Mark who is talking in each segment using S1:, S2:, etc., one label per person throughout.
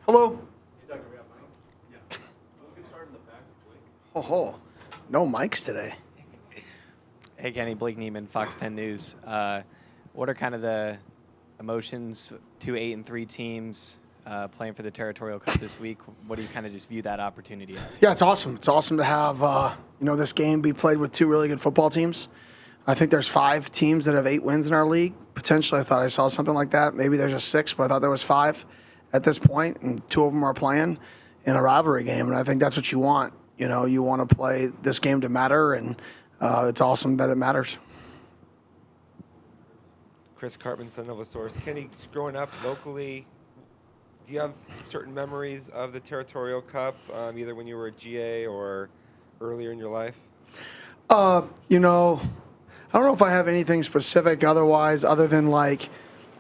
S1: Hello. Oh, no mics today.
S2: Hey, Kenny, Blake Neiman, Fox 10 News. What are kind of the emotions, 2 8-3 teams playing for the Territorial Cup this week? What do you kind of just view that opportunity as?
S1: Yeah, it's awesome. It's awesome to have this game be played with two really good football teams. I think there's 5 teams that have 8 wins in our league. Potentially, I thought I saw something like that. Maybe there's a 6, but I thought there was 5 at this point, and 2 of them are playing in a rivalry game, and I think that's what you want. You know, you want to play this game to matter, and it's awesome that it matters.
S3: Chris Cartman, son of a source. Kenny, growing up locally, do you have certain memories of the Territorial Cup, either when you were a GA or earlier in your life?
S1: I don't know if I have anything specific other than like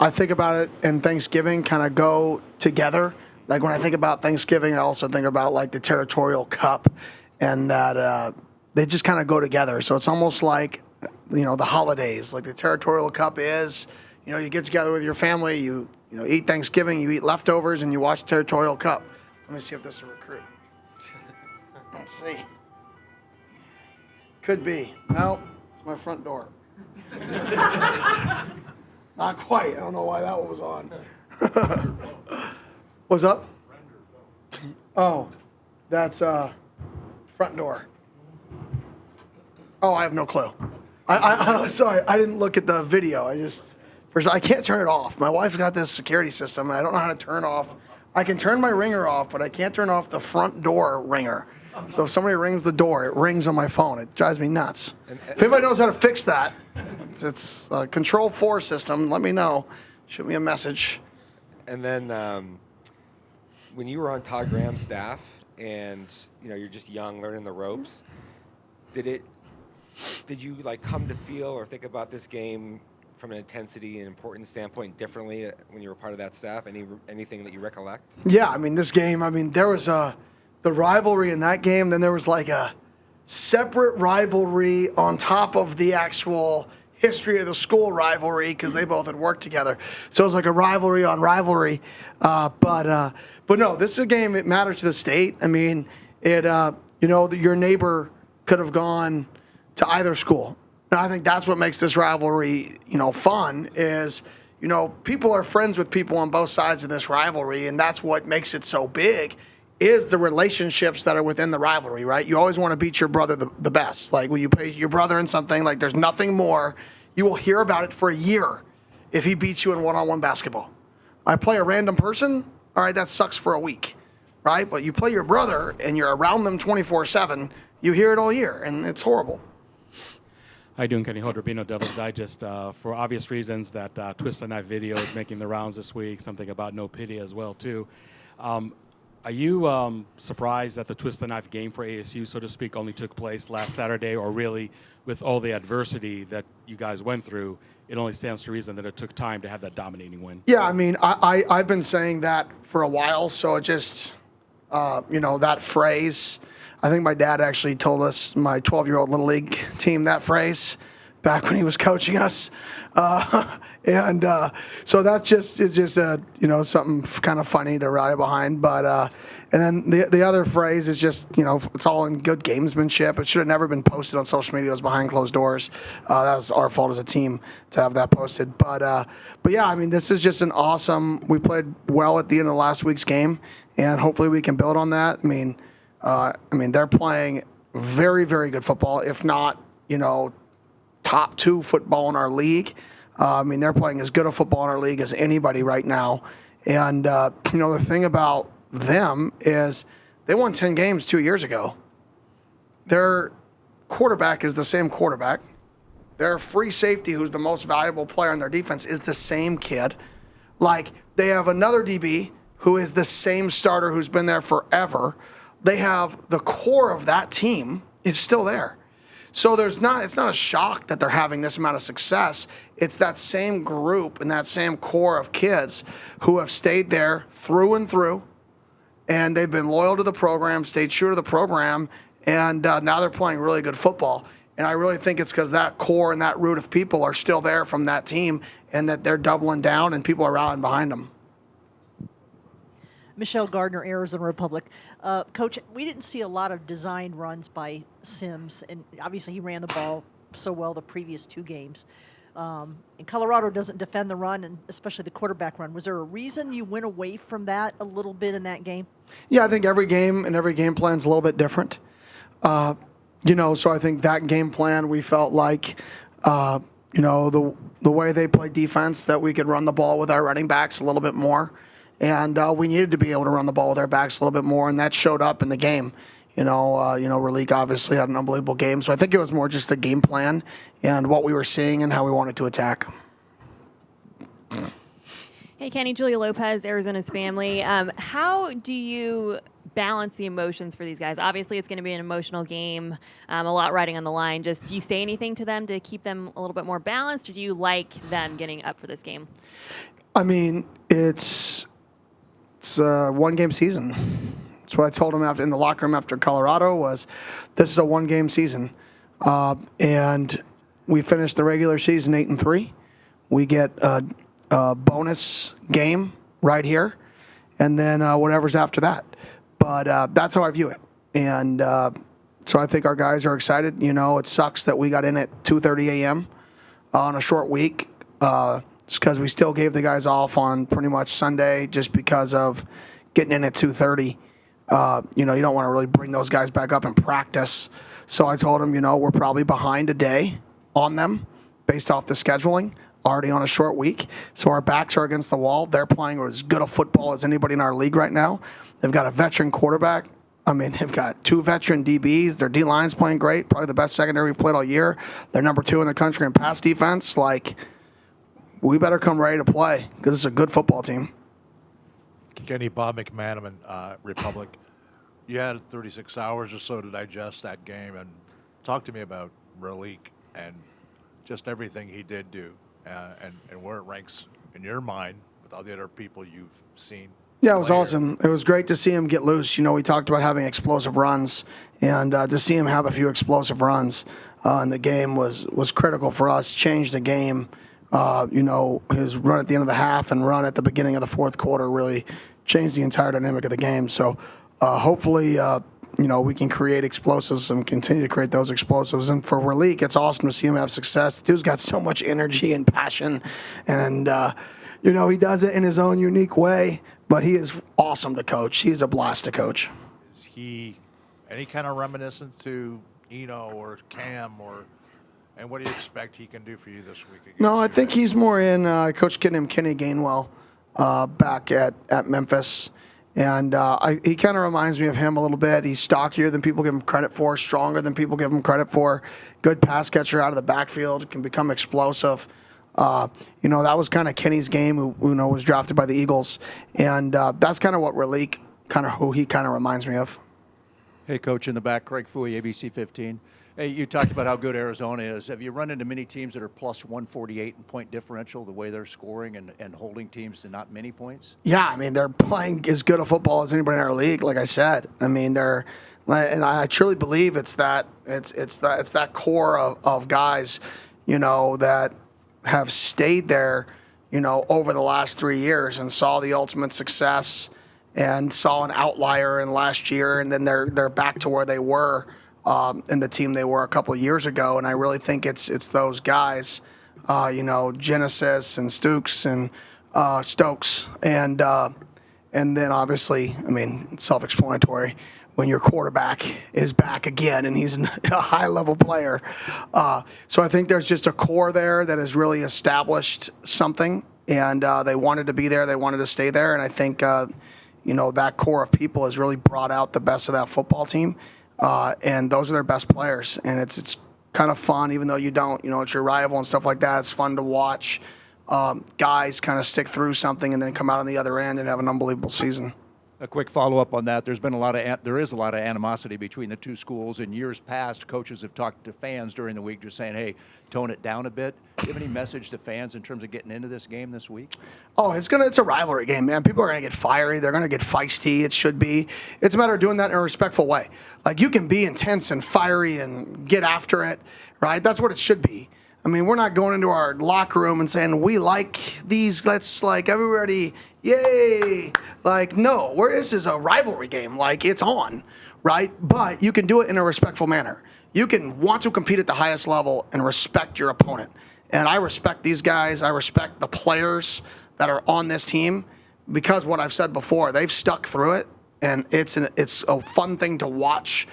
S1: I think about it and Thanksgiving kind of go together. Like when I think about Thanksgiving, I also think about like the Territorial Cup and that they just kind of go together. So it's almost like, the holidays. Like the Territorial Cup is, you get together with your family, you eat Thanksgiving, you eat leftovers, and you watch Territorial Cup. Let me see if this is a recruit. Let's see. Could be. No, it's my front door. Not quite. I don't know why that one was on. What's up? Oh, that's front door. Oh, I have no clue. I'm sorry. I didn't look at the video. I can't turn it off. My wife's got this security system, and I don't know how to turn off. I can turn my ringer off, but I can't turn off the front door ringer. So if somebody rings the door, it rings on my phone. It drives me nuts. If anybody knows how to fix that, it's a Control 4 system. Let me know. Shoot me a message.
S3: And then when you were on Todd Graham's staff and, you're just young, learning the ropes, did you come to feel or think about this game from an intensity and importance standpoint differently when you were part of that staff? Anything that you recollect?
S1: Yeah, this game, there was the rivalry in that game. Then there was like a separate rivalry on top of the actual history of the school rivalry because they both had worked together. So it was like a rivalry on rivalry. But no, this is a game. It matters to the state. Your neighbor could have gone to either school. And I think that's what makes this rivalry, fun is, people are friends with people on both sides of this rivalry, and that's what makes it so big is the relationships that are within the rivalry, right? You always want to beat your brother the best. Like when you play your brother in something, like there's nothing more. You will hear about it for a year if he beats you in one-on-one basketball. I play a random person, all right, that sucks for a week, right? But you play your brother and you're around them 24/7, you hear it all year, and it's horrible.
S4: How you doing, Kenny Hodrobino, Devil's Digest? For obvious reasons, that Twist the Knife video is making the rounds this week, something about no pity as well, too. Are you surprised that the Twist the Knife game for ASU, so to speak, only took place last Saturday, or really, with all the adversity that you guys went through, it only stands to reason that it took time to have that dominating win?
S1: Yeah, I've been saying that for a while, so it just, that phrase, I think my dad actually told us, my 12-year-old Little League team, that phrase back when he was coaching us. So that's just something kind of funny to rally behind. But and then the other phrase is just, it's all in good gamesmanship. It should have never been posted on social media. It was behind closed doors. That was our fault as a team to have that posted. But yeah, this is just an awesome. We played well at the end of last week's game, and hopefully we can build on that. They're playing very, very good football, if not, top 2 football in our league. They're playing as good a football in our league as anybody right now. And, the thing about them is they won 10 games 2 years ago. Their quarterback is the same quarterback. Their free safety, who's the most valuable player on their defense, is the same kid. Like, they have another DB who is the same starter who's been there forever. They have the core of that team is still there. So it's not a shock that they're having this amount of success. It's that same group and that same core of kids who have stayed there through and through, and they've been loyal to the program, stayed true to the program, and now they're playing really good football. And I really think it's because that core and that root of people are still there from that team, and that they're doubling down and people are rallying behind them.
S5: Michelle Gardner, Arizona Republic. Coach, we didn't see a lot of designed runs by Sims, and obviously he ran the ball so well the previous 2 games. And Colorado doesn't defend the run, and especially the quarterback run. Was there a reason you went away from that a little bit in that game?
S1: Yeah, I think every game and every game plan is a little bit different. So I think that game plan, we felt like, the way they played defense, that we could run the ball with our running backs a little bit more. And we needed to be able to run the ball with our backs a little bit more, and that showed up in the game. Raleek obviously had an unbelievable game. So I think it was more just the game plan and what we were seeing and how we wanted to attack.
S6: Hey, Kenny, Julia Lopez, Arizona's family. How do you balance the emotions for these guys? Obviously, it's going to be an emotional game, a lot riding on the line. Just, do you say anything to them to keep them a little bit more balanced, or do you like them getting up for this game?
S1: I mean, it's a one-game season. That's what I told him in the locker room after Colorado was, this is a one-game season. And we finished the regular season 8-3. We get a bonus game right here, and then whatever's after that. But that's how I view it. And so I think our guys are excited. It sucks that we got in at 2:30 a.m. On a short week. It's because we still gave the guys off on pretty much Sunday just because of getting in at 2:30. You don't want to really bring those guys back up and practice. So I told them, we're probably behind a day on them based off the scheduling, already on a short week. So our backs are against the wall. They're playing as good a football as anybody in our league right now. They've got a veteran quarterback. I mean, they've got 2 veteran DBs. Their D-line's playing great, probably the best secondary we've played all year. They're number 2 in the country in pass defense. We better come ready to play because it's a good football team.
S7: Kenny, Bob McManaman, Republic. You had 36 hours or so to digest that game, and talk to me about Raleek and just everything he did do, and where it ranks in your mind with all the other people you've seen.
S1: Yeah, it was awesome. It was great to see him get loose. We talked about having explosive runs, and to see him have a few explosive runs in the game was critical for us, changed the game. His run at the end of the half and run at the beginning of the fourth quarter really changed the entire dynamic of the game. So hopefully, we can create explosives and continue to create those explosives. And for Raleek, it's awesome to see him have success. The dude's got so much energy and passion, and he does it in his own unique way. But he is awesome to coach. He's a blast to coach.
S7: Is he any kind of reminiscent to Eno or Cam, and what do you expect he can do for you this week?
S1: No, I think he's more in Coach kid named Kenny Gainwell back at Memphis. And he kind of reminds me of him a little bit. He's stockier than people give him credit for, stronger than people give him credit for. Good pass catcher out of the backfield, can become explosive. That was kind of Kenny's game, who was drafted by the Eagles. And that's kind of what Raleek, who he kind of reminds me of.
S8: Hey, Coach, in the back, Craig Fouey, ABC 15. Hey, you talked about how good Arizona is. Have you run into many teams that are plus 148 in point differential, the way they're scoring and holding teams to not many points?
S1: Yeah, I mean, they're playing as good a football as anybody in our league, like I said. I mean, and I truly believe it's that core of guys, that have stayed there, over the last 3 years and saw the ultimate success and saw an outlier in last year, and then they're back to where they were in the team they were a couple of years ago. And I really think it's those guys, Genesis and Stokes and Stokes, and then obviously, I mean, self-explanatory, when your quarterback is back again and he's a high-level player. So I think there's just a core there that has really established something, and they wanted to be there, they wanted to stay there, and I think that core of people has really brought out the best of that football team. And those are their best players, and it's kind of fun, even though you don't, it's your rival and stuff like that. It's fun to watch guys kind of stick through something and then come out on the other end and have an unbelievable season.
S8: A quick follow-up on that. There is a lot of animosity between the two schools. In years past, coaches have talked to fans during the week just saying, hey, tone it down a bit. Do you have any message to fans in terms of getting into this game this week?
S1: Oh, it's a rivalry game, man. People are going to get fiery. They're going to get feisty. It should be. It's a matter of doing that in a respectful way. Like, you can be intense and fiery and get after it, right? That's what it should be. I mean, we're not going into our locker room and saying, we like these, let's like everybody, yay. Like, no, this is a rivalry game. Like, it's on, right? But you can do it in a respectful manner. You can want to compete at the highest level and respect your opponent. And I respect these guys. I respect the players that are on this team because what I've said before, they've stuck through it. And it's a fun thing to watch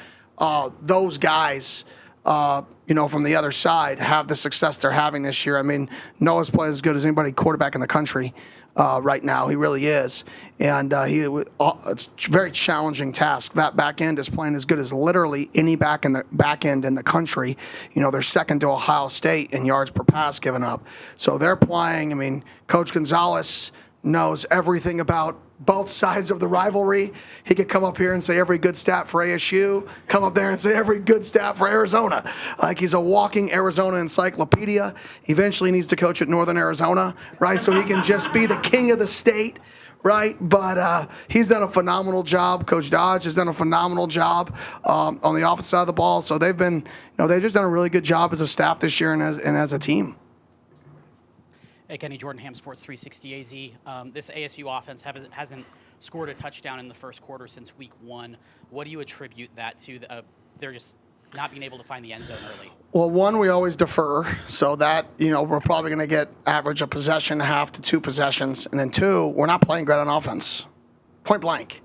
S1: those guys from the other side have the success they're having this year. I mean, Noah's playing as good as anybody quarterback in the country right now. He really is. And it's a very challenging task. That back end is playing as good as literally any back end in the country. They're second to Ohio State in yards per pass given up. So they're playing. I mean, Coach Gonzalez knows everything about both sides of the rivalry. He could come up here and say every good stat for ASU, come up there and say every good stat for Arizona. Like he's a walking Arizona encyclopedia. Eventually needs to coach at Northern Arizona, right? So he can just be the king of the state, right? But he's done a phenomenal job. Coach Dodge has done a phenomenal job on the offensive side of the ball. So they've just done a really good job as a staff this year and as a team.
S9: Hey, Kenny, Jordan Ham, Sports 360 AZ. This ASU offense hasn't scored a touchdown in the first quarter since week 1. What do you attribute that to? They're just not being able to find the end zone early.
S1: Well, one, we always defer, so that, we're probably going to get average a possession, half to 2 possessions. And then 2, we're not playing great on offense. Point blank.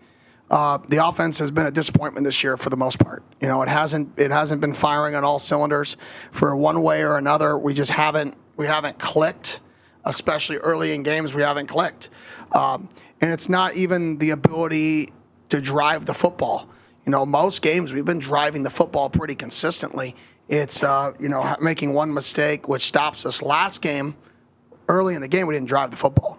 S1: The offense has been a disappointment this year for the most part. It hasn't been firing on all cylinders for one way or another. We haven't clicked. Especially early in games, we haven't clicked. And it's not even the ability to drive the football. Most games we've been driving the football pretty consistently. It's, making one mistake, which stops us. Last game, early in the game, we didn't drive the football.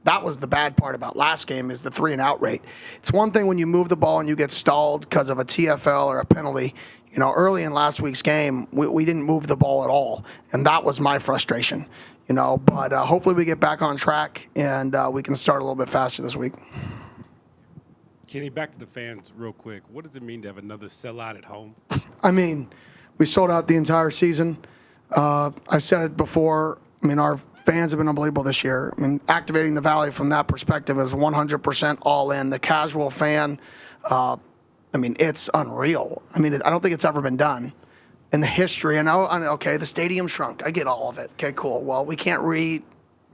S1: That was the bad part about last game is the 3-and-out rate. It's one thing when you move the ball and you get stalled because of a TFL or a penalty. Early in last week's game, we didn't move the ball at all. And that was my frustration. But hopefully we get back on track and we can start a little bit faster this week.
S10: Kenny, back to the fans real quick. What does it mean to have another sellout at home?
S1: I mean, we sold out the entire season. I said it before. I mean, our fans have been unbelievable this year. I mean, activating the Valley from that perspective is 100% all in. The casual fan, it's unreal. I mean, I don't think it's ever been done in the history. And okay, the stadium shrunk. I get all of it. Okay, cool. Well, we can't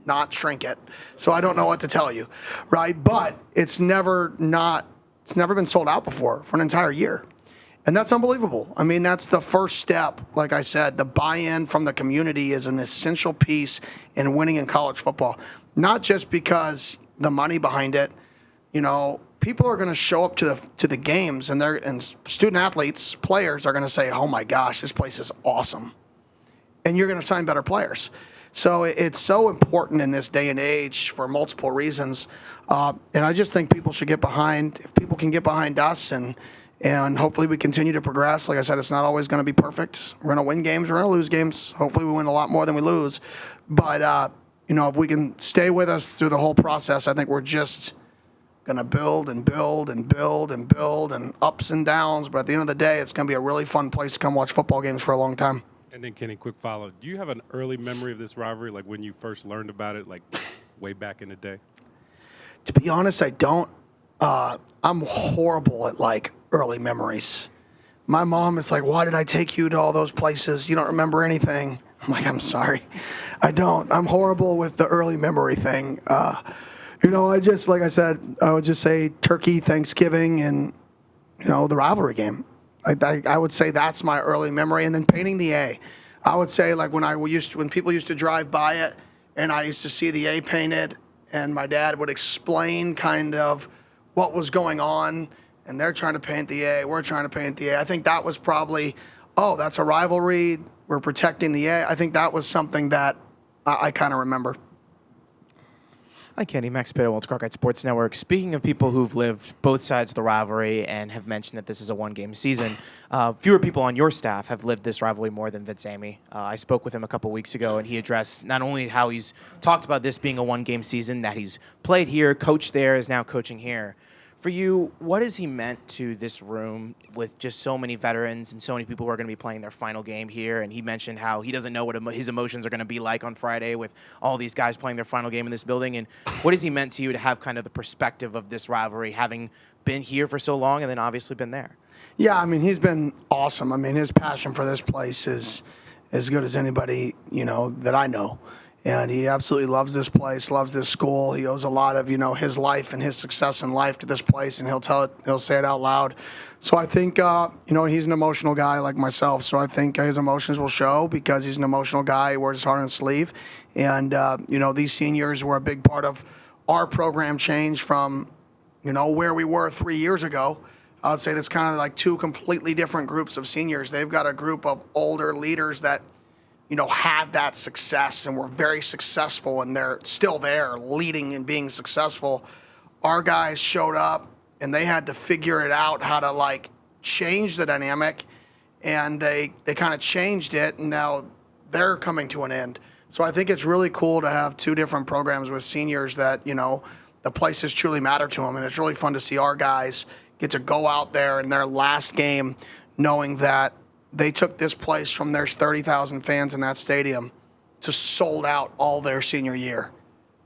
S1: not shrink it, so I don't know what to tell you, right? But it's never been sold out before for an entire year. And that's unbelievable. I mean, that's the first step. Like I said, the buy-in from the community is an essential piece in winning in college football. Not just because the money behind it, people are going to show up to the games and student athletes, players are going to say, "Oh my gosh, this place is awesome." And you're going to sign better players. So it's so important in this day and age for multiple reasons. And I just think people should get behind, if people can get behind us and hopefully we continue to progress. Like I said, it's not always going to be perfect. We're going to win games. We're going to lose games. Hopefully we win a lot more than we lose. But, if we can stay with us through the whole process, I think we're just going to build and build and build and build and ups and downs. But at the end of the day, it's going to be a really fun place to come watch football games for a long time.
S10: And then, Kenny, quick follow. Do you have an early memory of this rivalry, like when you first learned about it, like way back in the day?
S1: To be honest, I don't. I'm horrible at, early memories. My mom is like, "Why did I take you to all those places? You don't remember anything." I'm like, "I'm sorry. I don't. I'm horrible with the early memory thing." I just, like I said, I would just say Turkey, Thanksgiving, and, the rivalry game. I would say that's my early memory. And then painting the A. I would say, when people used to drive by it and I used to see the A painted and my dad would explain kind of what was going on, and they're trying to paint the A, we're trying to paint the A. I think that was probably, that's a rivalry, we're protecting the A. I think that was something that I kind of remember.
S11: Hi, Kenny. Max Pitto, World's Crockett Sports Network. Speaking of people who've lived both sides of the rivalry and have mentioned that this is a one-game season, fewer people on your staff have lived this rivalry more than Vince Amy. I spoke with him a couple weeks ago, and he addressed not only how he's talked about this being a one-game season, that he's played here, coached there, is now coaching here. For you, what has he meant to this room with just so many veterans and so many people who are going to be playing their final game here? And he mentioned how he doesn't know what his emotions are going to be like on Friday with all these guys playing their final game in this building. And what has he meant to you to have kind of the perspective of this rivalry, having been here for so long and then obviously been there?
S1: Yeah, I mean, he's been awesome. I mean, his passion for this place is as good as anybody, that I know. And he absolutely loves this place, loves this school. He owes a lot of, his life and his success in life to this place, and he'll say it out loud. So I think, he's an emotional guy like myself. So I think his emotions will show because he's an emotional guy. He wears his heart on his sleeve. And, these seniors were a big part of our program change from, where we were 3 years ago. I would say that's kind of like two completely different groups of seniors. They've got a group of older leaders that had that success and were very successful, and they're still there leading and being successful. Our guys showed up and they had to figure it out how to change the dynamic, and they kind of changed it, and now they're coming to an end. So I think it's really cool to have two different programs with seniors that, the places truly matter to them, and it's really fun to see our guys get to go out there in their last game knowing that they took this place from there's 30,000 fans in that stadium to sold out all their senior year.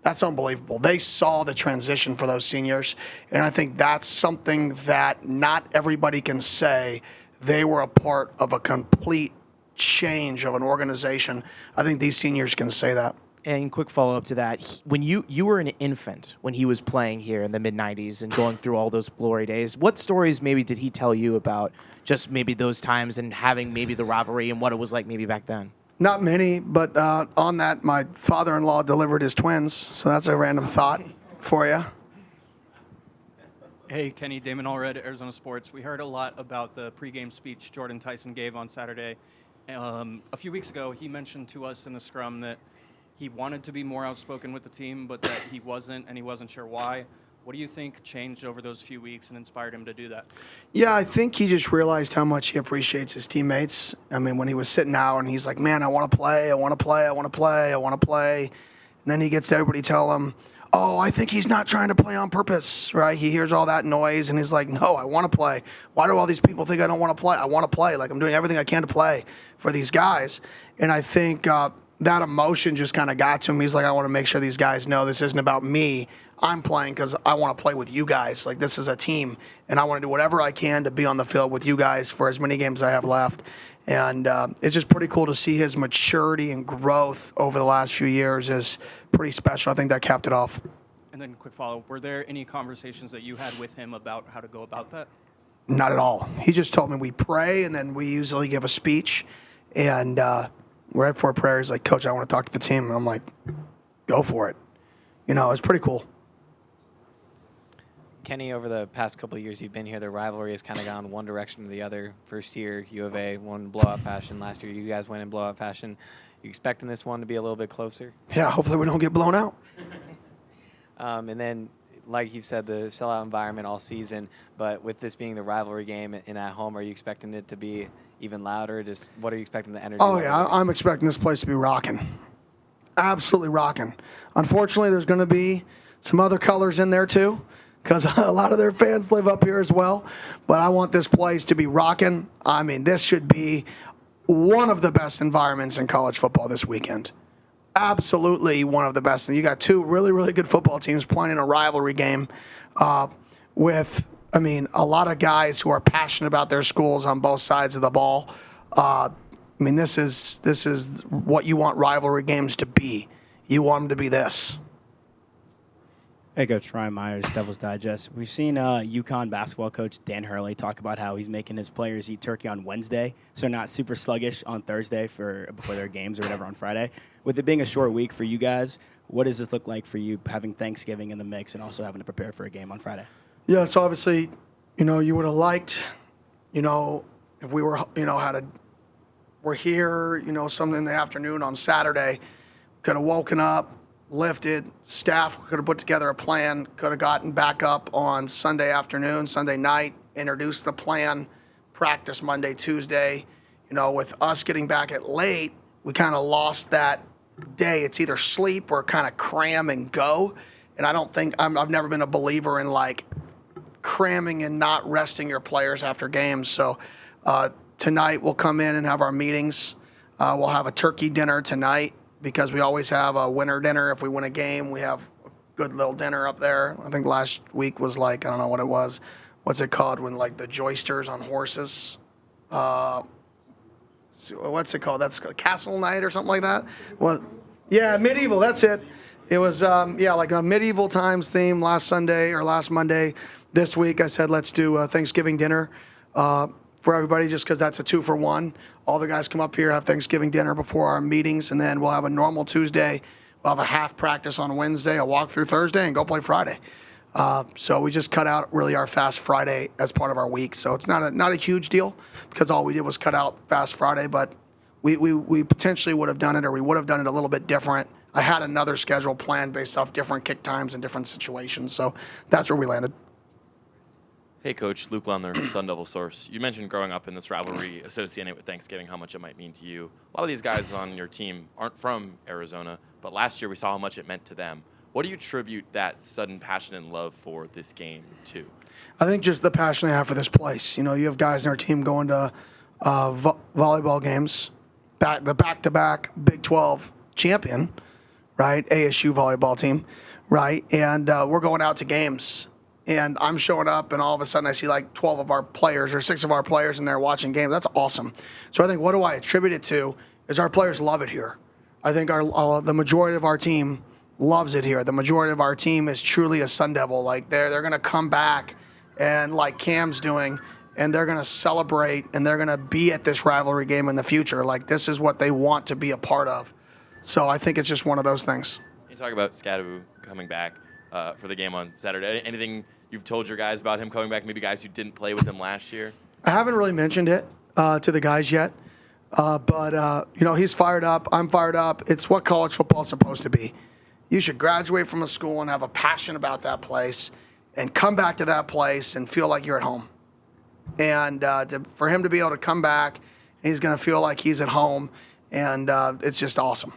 S1: That's unbelievable. They saw the transition for those seniors, and I think that's something that not everybody can say. They were a part of a complete change of an organization. I think these seniors can say that.
S11: And quick follow-up to that, when you were an infant when he was playing here in the mid-'90s and going through all those glory days, what stories maybe did he tell you about just maybe those times and having maybe the rivalry and what it was like maybe back then?
S1: Not many, but on that, my father-in-law delivered his twins, so that's a random thought for you.
S12: Hey, Kenny, Damon Allred, Arizona Sports. We heard a lot about the pregame speech Jordan Tyson gave on Saturday. A few weeks ago, he mentioned to us in the scrum that he wanted to be more outspoken with the team, but that he wasn't, and he wasn't sure why. What do you think changed over those few weeks and inspired him to do that?
S1: Yeah, I think he just realized how much he appreciates his teammates. I mean, when he was sitting out and he's like, man, I want to play, I want to play, I want to play, I want to play. And then he gets to everybody tell him, oh, I think he's not trying to play on purpose, right? He hears all that noise and he's like, no, I want to play. Why do all these people think I don't want to play? I want to play. I'm doing everything I can to play for these guys. And I think that emotion just kind of got to him. He's like, I want to make sure these guys know this isn't about me. I'm playing because I want to play with you guys. This is a team, and I want to do whatever I can to be on the field with you guys for as many games as I have left. And it's just pretty cool to see his maturity and growth over the last few years is pretty special. I think that capped it off.
S12: And then quick follow, were there any conversations that you had with him about how to go about that?
S1: Not at all. He just told me we pray, and then we usually give a speech. And right before prayer, he's like, Coach, I want to talk to the team. And I'm like, go for it. It's pretty cool.
S2: Kenny, over the past couple of years you've been here, the rivalry has kind of gone one direction or the other. First year, U of A won in blowout fashion. Last year, you guys went in blowout fashion. You expecting this one to be a little bit closer?
S1: Yeah, hopefully we don't get blown out.
S2: And then, like you said, the sellout environment all season. But with this being the rivalry game and at home, are you expecting it to be even louder? Just what are you expecting the energy?
S1: Oh, yeah, I'm expecting this place to be rocking. Absolutely rocking. Unfortunately, there's going to be some other colors in there, too, because a lot of their fans live up here as well. But I want this place to be rocking. I mean, this should be one of the best environments in college football this weekend. Absolutely one of the best. And you got two really, really good football teams playing in a rivalry game with, a lot of guys who are passionate about their schools on both sides of the ball. This is what you want rivalry games to be. You want them to be this.
S13: Hey, Coach Ryan Myers, Devil's Digest. We've seen UConn basketball coach Dan Hurley talk about how he's making his players eat turkey on Wednesday, so not super sluggish on Thursday before their games or whatever on Friday. With it being a short week for you guys, what does this look like for you having Thanksgiving in the mix and also having to prepare for a game on Friday?
S1: Yeah, so obviously, you would have liked, if we were, we're here, something in the afternoon on Saturday, could have woken up, lifted, staff could have put together a plan, could have gotten back up on Sunday afternoon, Sunday night, introduced the plan, practice Monday, Tuesday. With us getting back at late, we kind of lost that day. It's either sleep or kind of cram and go. And I don't think, I've never been a believer in cramming and not resting your players after games. So tonight we'll come in and have our meetings. We'll have a turkey dinner tonight because we always have a winner dinner. If we win a game, we have a good little dinner up there. I think last week was like, I don't know what it was. What's it called when like the joisters on horses? What's it called? That's castle night or something like that. Well, yeah, medieval. That's it. It was like a medieval times theme last Sunday or last Monday. This week I said let's do a Thanksgiving dinner for everybody, just because that's a 2-for-1. All the guys come up here, have Thanksgiving dinner before our meetings, and then we'll have a normal Tuesday. We'll have a half practice on Wednesday, a walkthrough Thursday, and go play Friday. So we just cut out really our Fast Friday as part of our week. So it's not a huge deal because all we did was cut out Fast Friday, but we potentially would have done it, or we would have done it a little bit different. I had another schedule planned based off different kick times and different situations. So that's where we landed.
S14: Hey, Coach. Luke Lumner, Sun Devil Source. You mentioned growing up in this rivalry associated with Thanksgiving, how much it might mean to you. A lot of these guys on your team aren't from Arizona, but last year we saw how much it meant to them. What do you attribute that sudden passion and love for this game to?
S1: I think just the passion they have for this place. You know, you have guys in our team going to volleyball games, the back-to-back Big 12 champion, right, ASU volleyball team, right, and we're going out to games. And I'm showing up, and all of a sudden I see like 12 of our players or 6 of our players in there watching games. That's awesome. So I think what do I attribute it to is our players love it here. I think the majority of our team loves it here. The majority of our team is truly a Sun Devil. Like they're going to come back and like Cam's doing, and they're going to celebrate, and they're going to be at this rivalry game in the future. Like this is what they want to be a part of. So I think it's just one of those things.
S14: You talk about Scadaboo coming back for the game on Saturday. Anything you've told your guys about him coming back, maybe guys who didn't play with him last year?
S1: I haven't really mentioned it to the guys yet, but he's fired up. I'm fired up. It's what college football is supposed to be. You should graduate from a school and have a passion about that place and come back to that place and feel like you're at home. And for him to be able to come back, he's going to feel like he's at home, and it's just awesome.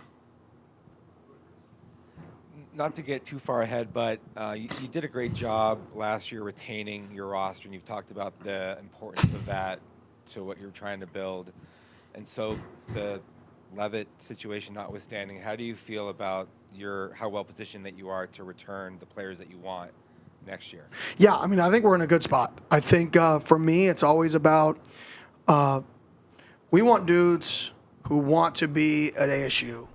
S3: Not to get too far ahead, but you did a great job last year retaining your roster, and you've talked about the importance of that to what you're trying to build. And so the Levitt situation notwithstanding, how do you feel about how well positioned that you are to return the players that you want next year?
S1: Yeah, I mean, I think we're in a good spot. I think for me, it's always about we want dudes who want to be at ASU.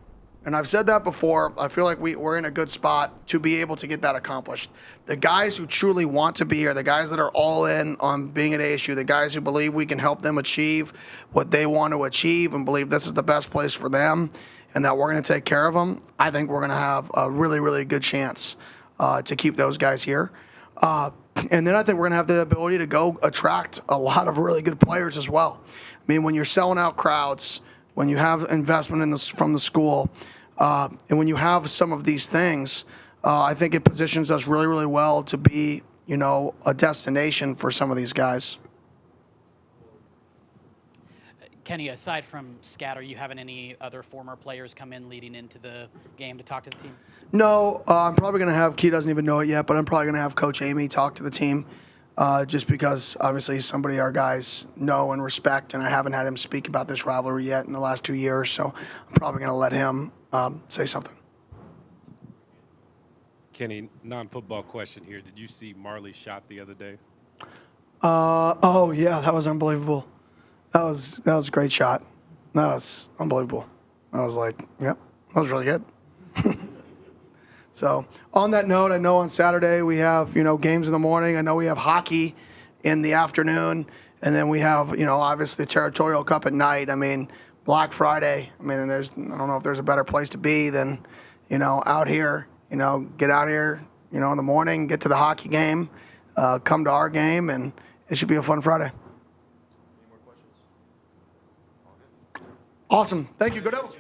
S1: And I've said that before. I feel like we're in a good spot to be able to get that accomplished. The guys who truly want to be here, the guys that are all in on being at ASU, the guys who believe we can help them achieve what they want to achieve and believe this is the best place for them and that we're going to take care of them, I think we're going to have a really, really good chance to keep those guys here. And then I think we're going to have the ability to go attract a lot of really good players as well. I mean, when you're selling out crowds, when you have investment from the school, and when you have some of these things, I think it positions us really, really well to be, a destination for some of these guys.
S9: Kenny, aside from Scat, are you having any other former players come in leading into the game to talk to the team?
S1: No, I'm probably going to have, Key doesn't even know it yet, but I'm probably going to have Coach Amy talk to the team. Just because obviously he's somebody our guys know and respect, and I haven't had him speak about this rivalry yet in the last 2 years, so I'm probably going to let him say something.
S10: Kenny, non-football question here. Did you see Marley's shot the other day?
S1: Oh, yeah, that was unbelievable. That was a great shot. That was unbelievable. I was like, yep, that was really good. So on that note, I know on Saturday we have, games in the morning. I know we have hockey in the afternoon. And then we have, obviously the Territorial Cup at night. I mean, Black Friday. I mean, I don't know if there's a better place to be than, out here. Get out here, in the morning, get to the hockey game, come to our game, and it should be a fun Friday.
S14: Any more questions?
S1: Awesome. Thank you. Go Devils.